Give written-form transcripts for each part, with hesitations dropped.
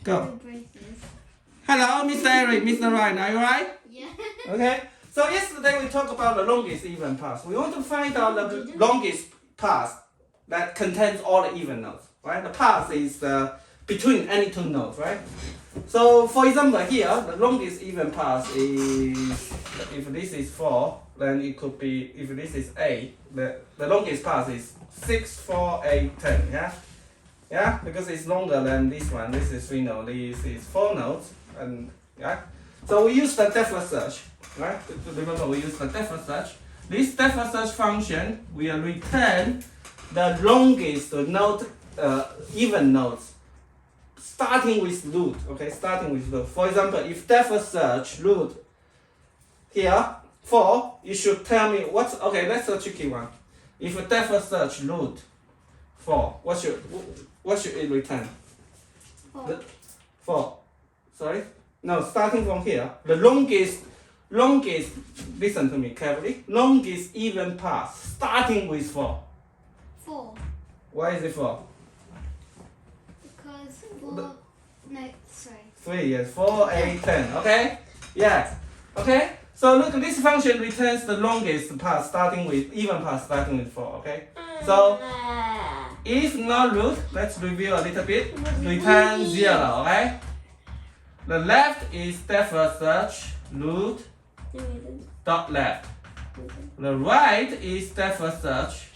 Go. Hello, Mr. Eric, Mr. Ryan, are you right? Yeah. Okay. So yesterday we talked about the longest even path. We want to find out the longest path that contains all the even nodes, right? The path is between any two nodes, right? So for example here, the longest even path is, if this is 4, then it could be, if this is 8, the longest path is 6, 4, 8, 10, yeah? Yeah, because it's longer than this one. This is 3 nodes, this is 4 nodes, and yeah. So we use the depth search, right? Remember we use the depth search. This depth search function will return the longest node, even nodes, starting with root. Okay, starting with root. For example, if depth search root here 4, you should tell me what's okay. That's a tricky one. If a depth search root 4, what should it return? 4. 4. Sorry? No, starting from here. The longest, listen to me carefully. Longest even path, starting with 4. 4. Why is it 4? Because 4. No, sorry. 3, yes. 4, 8, 10. Okay? Yes. Okay? So look, this function returns the longest path starting with, even path starting with 4. Okay? So, if not root, let's review a little bit. Return 0, okay? The left is depth search root dot left. The right is depth search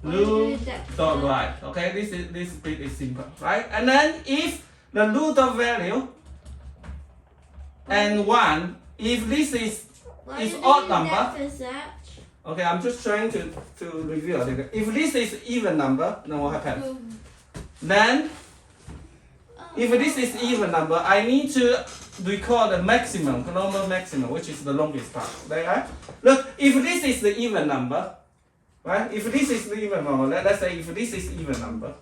root dot right. Okay, this bit is simple, right? And then if the root of value and 1, if this is odd number. Okay, I'm just trying to review a little. If this is even number, then what happens? Then, if this is even number, I need to record the maximum, global maximum, which is the longest path. Right? Look, if this is the even number, right? If this is the even number, let's say if this is even number,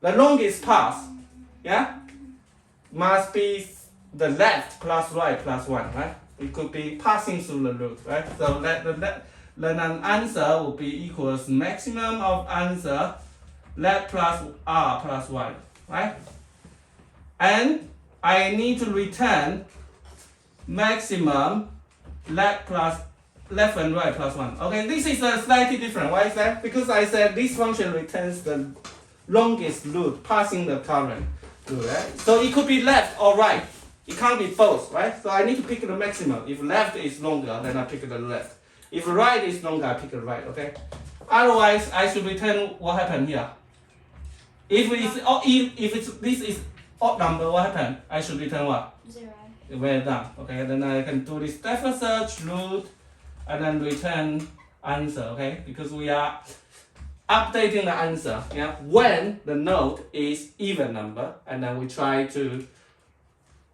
the longest path, yeah, must be the left plus right plus 1, right? It could be passing through the root, right? So then an answer will be equals maximum of answer left plus r plus 1, right? And I need to return maximum left and right plus 1. Okay, this is slightly different. Why is that? Because I said this function returns the longest route passing the current through, right? So it could be left or right. It can't be both, right? So I need to pick the maximum. If left is longer, then I pick the left. If right is longer, I pick the right, okay? Otherwise, I should return what happened here. If this is odd number, what happened? I should return what? 0. Well done. Okay, then I can do this depth search root and then return answer, okay? Because we are updating the answer, yeah, when the node is even number, and then we try to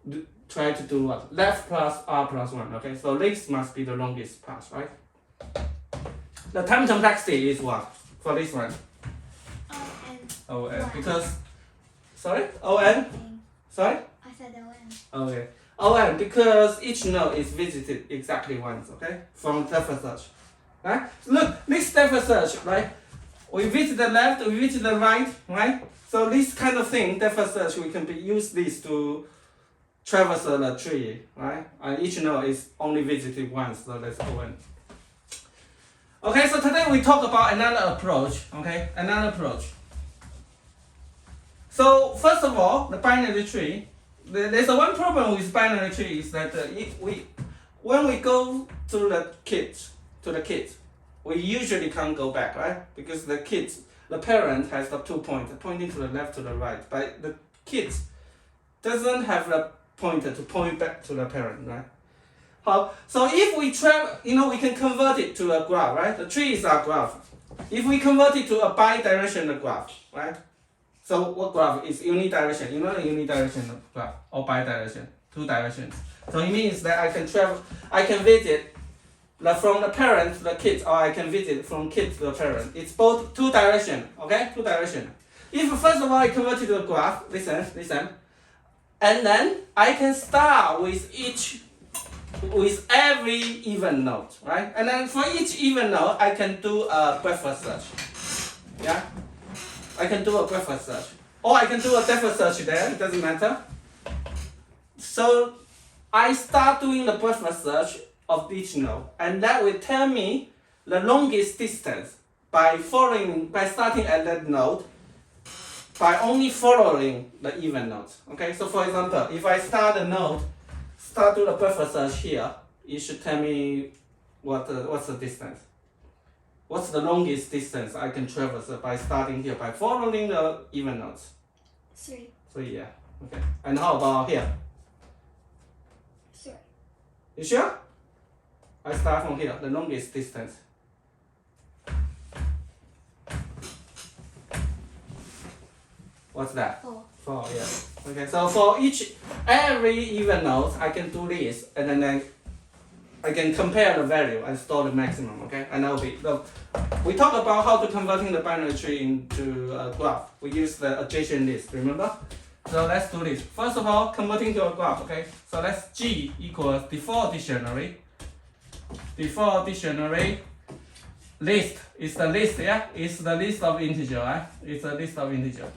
do what? Left plus r plus 1, okay? So this must be the longest path, right? The time complexity is what for this one? O-N. Because, sorry? O-N? Sorry? I said O-N. Okay. O-N, because each node is visited exactly once, okay? From depth search. Right? Look, this depth search, right? We visit the left, we visit the right, right? So this kind of thing, depth search, we can use this to traverse the tree, right? And each node is only visited once, so that's O-N. Okay, so today we talk about another approach, okay? Another approach. So first of all, the binary tree. There's one problem with binary tree is that when we go to the kids, we usually can't go back, right? Because the parent has the 2 points pointing to the left, to the right, but the kids doesn't have the pointer to point back to the parent, right? So if we travel, we can convert it to a graph, right? The tree is our graph. If we convert it to a bidirectional graph, right? So what graph is unidirectional? You know the unidirectional graph or bidirectional, 2 directions. So it means that I can visit from the parent to the kids, or I can visit from kids to the parent. It's both 2 direction, okay? 2 direction. If first of all I convert it to a graph, listen, and then I can start with every even node, right? And then for each even node, I can do a breadth search. Yeah? I can do a breadth search. Or I can do a depth search there, it doesn't matter. So I start doing the breadth search of each node, and that will tell me the longest distance by starting at that node, by only following the even nodes. Okay, so for example, if I start do the breadth search here, it should tell me what's the distance. What's the longest distance I can traverse by starting here, by following the even nodes? 3. 3, yeah. Okay. And how about here? 3. You sure? I start from here, the longest distance. What's that? 4. 4, yeah. Okay, so for every even node, I can do this, and then I can compare the value and store the maximum, okay? And that will be, we talked about how to converting the binary tree into a graph. We use the adjacent list, remember? So let's do this. First of all, converting to a graph, okay? So let's G equals default dictionary. Default dictionary list is the list, yeah? It's the list of integer, right? It's a list of integer.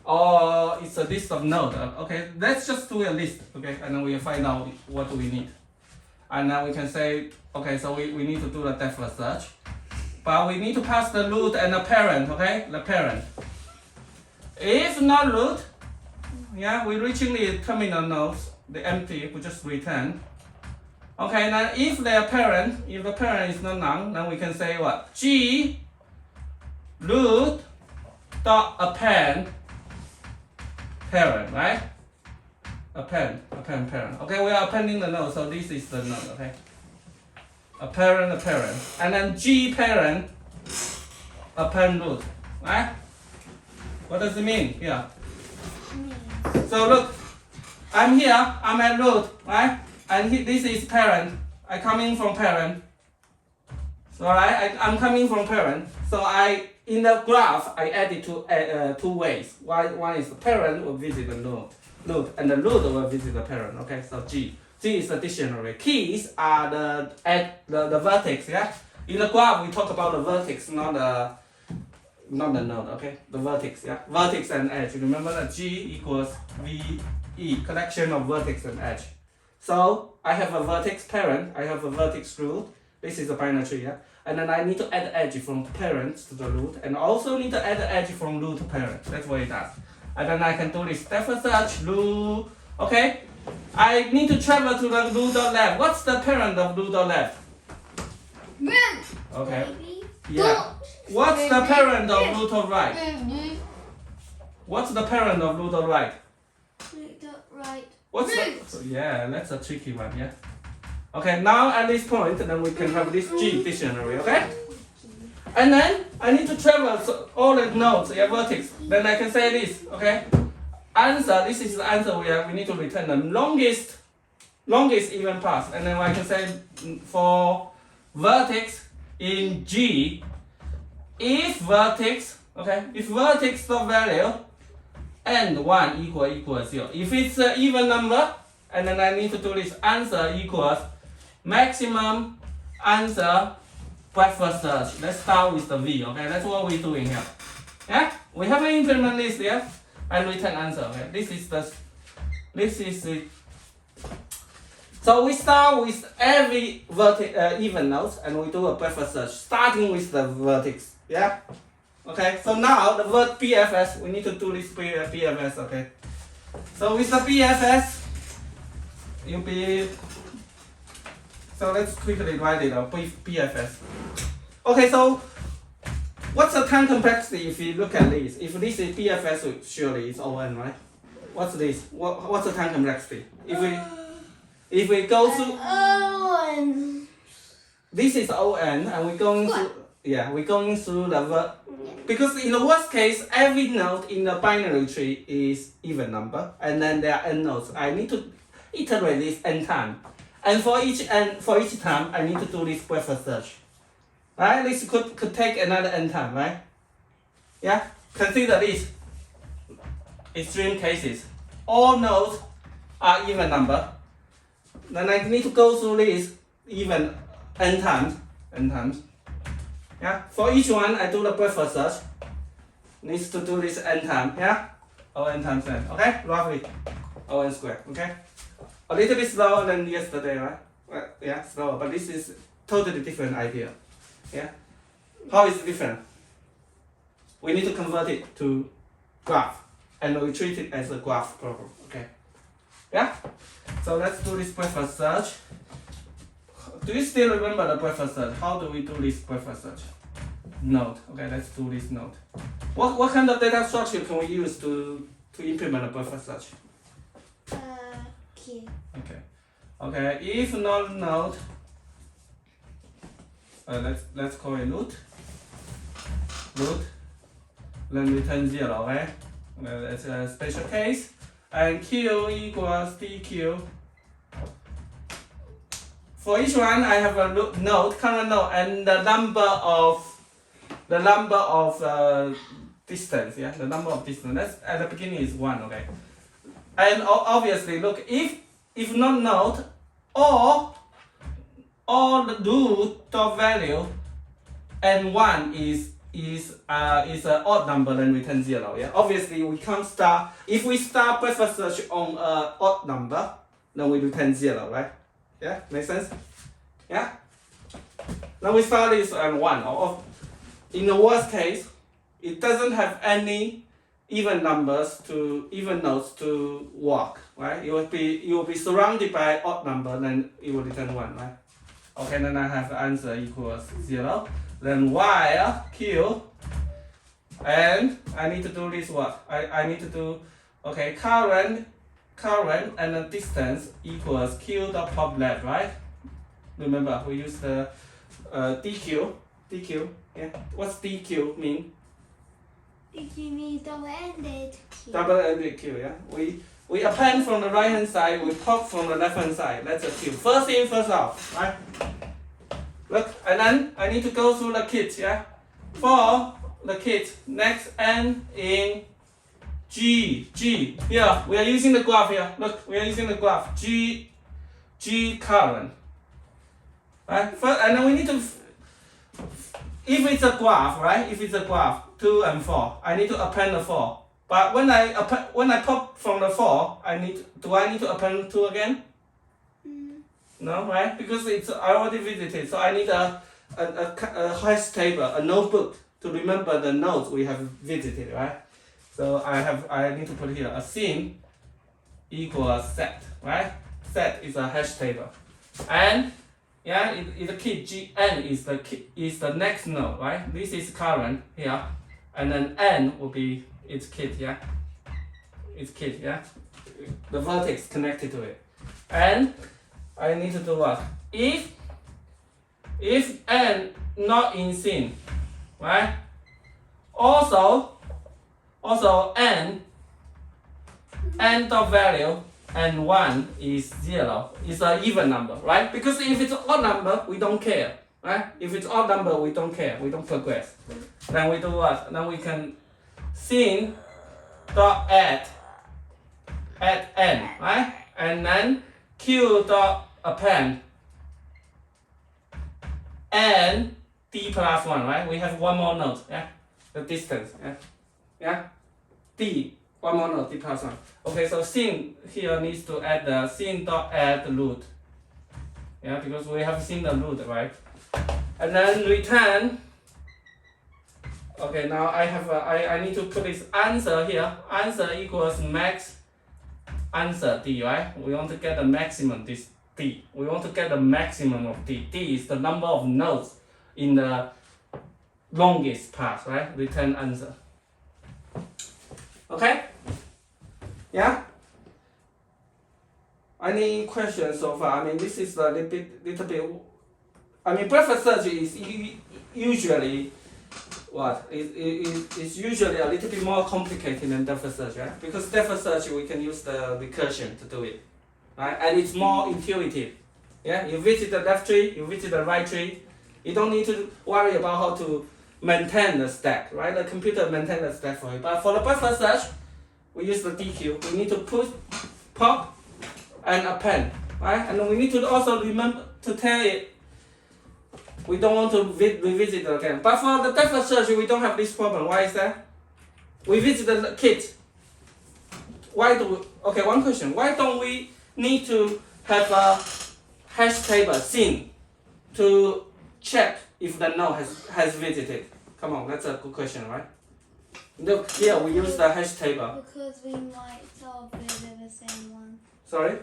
Or it's a list of node, okay? Let's just do a list, okay? And then we'll find out what do we need. And now we can say, okay, so we need to do the depth search. But we need to pass the root and the parent, okay? The parent. If not root, yeah, we're reaching the terminal nodes, the empty, we just return. Okay, now if the parent is not none, then we can say what? G root dot append parent, right? Append parent. Okay, we are appending the node, so this is the node, okay? A parent. And then G parent append root, right? What does it mean? Yeah. So look, I'm here, I'm at root, right? And this is parent. I coming from parent. So I'm coming from parent. So in the graph I added two ways. One is the parent will visit the node, and the node will visit the parent. Okay, so G is the dictionary. Keys are the vertex. Yeah. In the graph we talk about the vertex, not the node. Okay, the vertex. Yeah, vertex and edge. Remember that G equals VE, collection of vertex and edge. So I have a vertex parent, I have a vertex root. This is a binary tree, yeah? And then I need to add edge from parent to the root, and also need to add edge from root to parent. That's what it does. And then I can do this depth search, root. Okay? I need to travel to the root dot left. What's the parent of root dot left? Okay. Yeah. What's the parent of root of right? What's the parent of root of right? Root dot right. What's the, yeah, that's a tricky one, yeah. Okay, now at this point, then we can have this G dictionary, okay? And then I need to travel all the nodes, yeah, vertex. Then I can say this, okay? Answer, this is the answer we need to return the longest even path. And then I can say for vertex in G, if vertex the value and 1 equals 0. If it's an even number, and then I need to do this answer equals maximum answer breadth search. Let's start with the V, okay? That's what we're doing here. Yeah? We have an implement list here and return answer, okay? This is it. So we start with every even node and we do a breadth search starting with the vertex. Yeah? Okay, so now the word BFS, we need to do this BFS, okay? So with the BFS, so let's quickly write it out, BFS. Okay, so what's the time complexity if you look at this? If this is BFS, surely it's ON, right? What's this? What's the time complexity? If we go through, ON. This is ON, and we're going through. Yeah, we're going through the because in the worst case, every node in the binary tree is even number, and then there are n nodes. I need to iterate this n time, and for each time, I need to do this breadth search. Right? This could take another n time, right? Yeah. Consider this extreme cases. All nodes are even number. Then I need to go through this even n times. Yeah, for each one I do the breadth search. Needs to do this n time, yeah? Or n times n, okay? Roughly. O(n) squared. Okay, a little bit slower than yesterday, right? Well, yeah, slower, but this is totally different idea. Yeah, how is it different? We need to convert it to graph, and we treat it as a graph problem. Okay, yeah. So let's do this breakfast search. Do you still remember the breakfast search? How do we do this breakfast search? Node. Okay, let's do this node. What kind of data structure can we use to implement a breakfast search? Q. Okay. If not node, let's call it root, then return 0. Okay, that's a special case. And Q equals DQ. For each one, I have a node, current node, and the number of distance. Yeah, the number of distance. That's at the beginning is 1. Okay, and obviously, look, if not node, or the root dot value and 1 is an odd number, then return 0. Yeah, obviously we can't start. If we start breakfast search on an odd number, then we return 0, right? Yeah, make sense? Yeah. Now we start this on 1. Or in the worst case, it doesn't have any even nodes to work, right? You will be surrounded by odd number, then it will return 1, right? Okay, then I have answer equals 0. Then while Q, and I need to do this what? I need to do, okay, current and the distance equals Q dot pop left, right? Remember, we use the DQ, yeah. What's DQ mean? DQ means double-ended Q. Double-ended Q, yeah. We append from the right hand side, we pop from the left hand side. That's a Q. First in, first out, right? Look, and then I need to go through the kit, yeah? For the kit, next N in G. Here, we are using the graph here. Look, we are using the graph. G current. Right? First, and then we need to, if it's a graph, right? If it's a graph, 2 and 4, I need to append the 4. But when I pop from the 4, do I need to append 2 again? No, right? Because I already visited, so I need a hash table, a notebook to remember the nodes we have visited, right? So I need to put here a scene equals set, right? Set is a hash table, and yeah, it's a key. Gn is the next node, right? This is current here, and then n will be its kit, yeah. Its kit, yeah. The vertex connected to it, and I need to do what? If n not in scene, right? Also n dot value and 1 is 0. It's an even number, right? Because if it's odd number, we don't care, right? If it's odd number, we don't care. We don't progress. Then we do what? Then we can scene dot add n, right? And then q dot append and d plus 1, right? We have one more node, yeah? The distance, yeah? D, one more node, d plus 1. Okay, so scene here needs to add the scene dot add the root. Yeah, because we have seen the root, right? And then return. Okay, now I need to put this answer here. Answer equals max answer d, right? We want to get the maximum this d. We want to get the maximum of d. D is the number of nodes in the longest path, right? Return answer. Okay? Yeah? Any questions so far? I mean, this is a little bit. I mean, breakfast search is usually what? It's usually a little bit more complicated than depth search, right? Because depth search we can use the recursion to do it, right? And it's more intuitive. Yeah, you visit the left tree, you visit the right tree. You don't need to worry about how to maintain the stack, right? The computer maintains the stack for you. But for the breakfast search, we use the DQ. We need to put, pop, and append, right? And we need to also remember to tell it we don't want to revisit it again. But for the depth search, we don't have this problem. Why is that? We visit the kit. okay, one question. Why don't we need to have a hash table scene to check if the node has visited? Come on, that's a good question, right? Look, here we use the hash table. Because we might solve it with the same one. Sorry?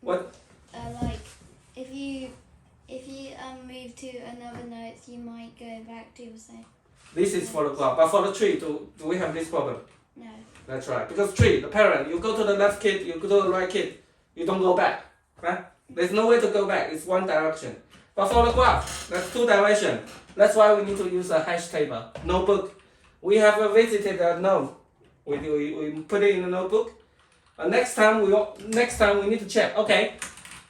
What? Like, if you move to another node, you might go back to the same. This is for the graph, but for the tree, do we have this problem? No. That's right. Because tree, the parent, you go to the left kid, you go to the right kid, you don't go back, right? There's no way to go back. It's one direction. But for the graph, that's two direction. That's why we need to use a hash table. Notebook. We have visited a node. We put it in the notebook. Next time we need to check. Okay,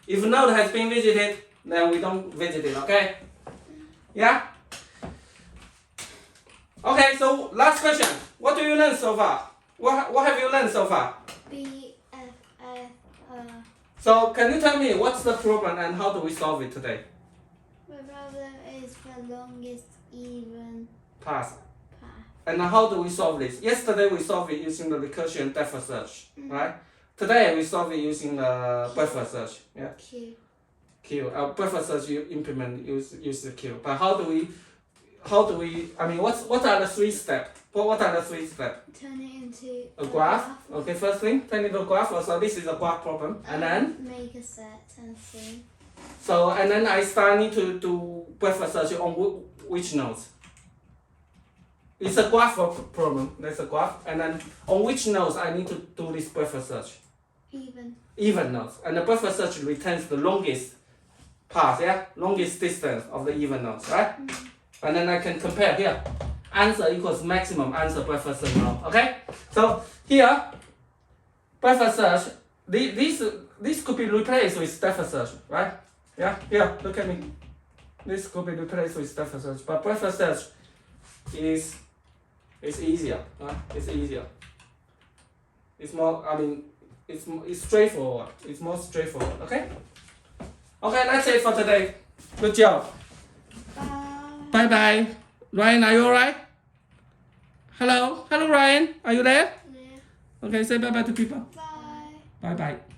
if a node has been visited, then we don't visit it. Okay? Yeah. Okay. So last question. What do you learn so far? What have you learned so far? BFS. So can you tell me what's the problem and how do we solve it today? The problem is the longest even Path. path. And how do we solve this? Yesterday we solved it using the recursion depth search, right? Today we solve it using the breadth search. Yeah. Q. Breadth search you implement use the Q. But how do we? I mean, what are the three steps? What are the three steps? Turn it into A graph. Okay, first thing, turn it into a graph. So this is a graph problem, and then make a set and see. so and then I start need to do breadth search on which nodes. It's a graph problem. There's a graph, and then on which nodes I need to do this breadth search. Even nodes, and the breadth search returns the longest path, yeah, longest distance of the even nodes, right? And then I can compare here. Answer equals maximum answer breadth search node. Okay, so here breadth search. This could be replaced with depth search, right? Yeah. Here, look at me. This could be replaced with depth search, but breadth search is easier, right? It's easier. It's more. I mean, it's straightforward. It's more straightforward. Okay. Okay, that's it for today. Good job. Bye bye. Ryan, are you alright? Hello, Ryan. Are you there? Yeah. Okay, say bye bye to people. Bye. Bye bye.